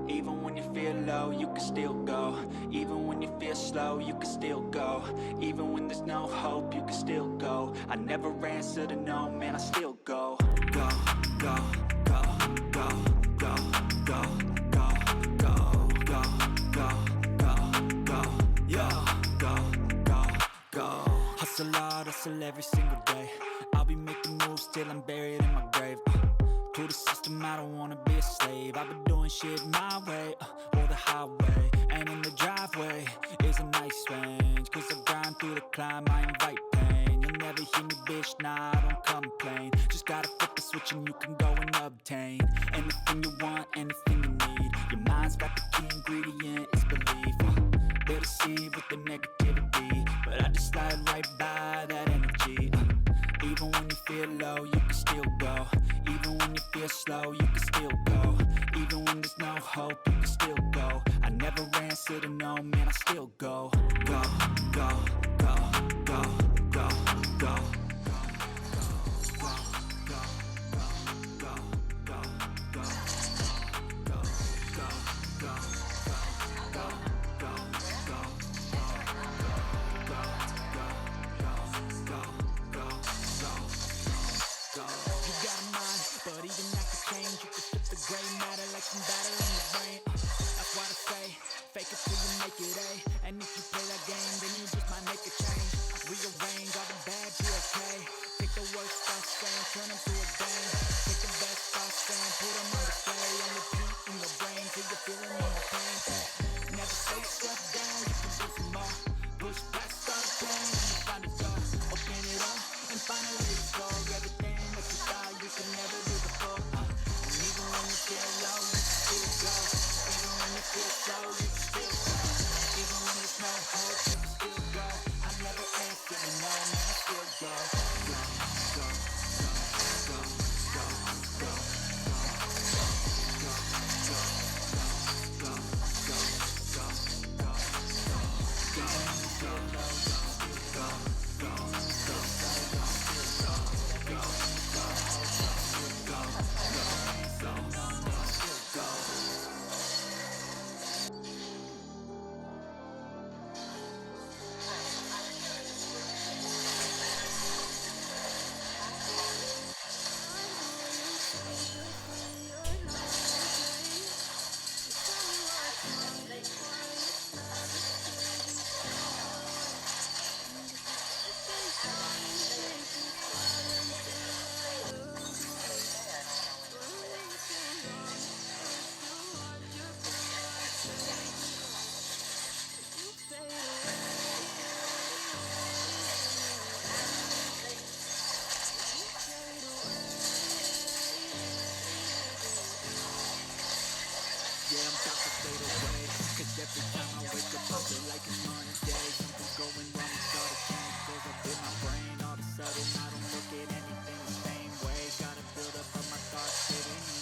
Even when you feel low, you can still go. Even when you feel slow, you can still go. Even when there's no hope, you can still go. I never answer to no, man, I still go. Go, go, go, go, go, go, go, go, go, go, go, go, yeah, go, go, go. Hustle hard, hustle every single day. I'll be making moves till I'm buried in my grave. To the system, I don't wanna be a slave. I've been doing shit my way, or the highway. And in the driveway is a nice range, cause I grind through the climb, I invite pain. You'll never hear me, bitch, nah, I don't complain. Just gotta flip the switch and you can go and obtain anything you want, anything you need. Your mind's got the key ingredient, it's belief. They'll deceive with the negativity, but I just slide right by that energy. Even when you feel low, you can still go. Even when you feel slow, you can still go. Even when there's no hope, you can still go. I never answer to no, man, I still go. Go, go, go, go, go, go. But even that could change. You can strip the gray matter like some battle in your brain. That's why I say, fake it till you make it A. And if you play that game, then you just might make a change. Rearrange all the bad, be okay. Take the worst thoughts saying, turn them to a game. Take the best thoughts saying, put them on display. On repeat in your brain till you're feeling no more pain. Never slow yourself down, you can do some more. Push past all the pain and you find a door. Open it up and finally explore everything that you thought you could never do before. And even when you feel low, you can still go. Even when you feel slow, you can still go. Even when there's no hope, you can still go. I never answer to no, man, I still go. Go, go, go, go, go, go. Yeah, I'm about to fade away, cause every time I wake up I feel like it's Monday. Something's going wrong, it's all the chemicals up in my brain. All of a sudden I don't look at anything the same way. Gotta build up of my thoughts sitting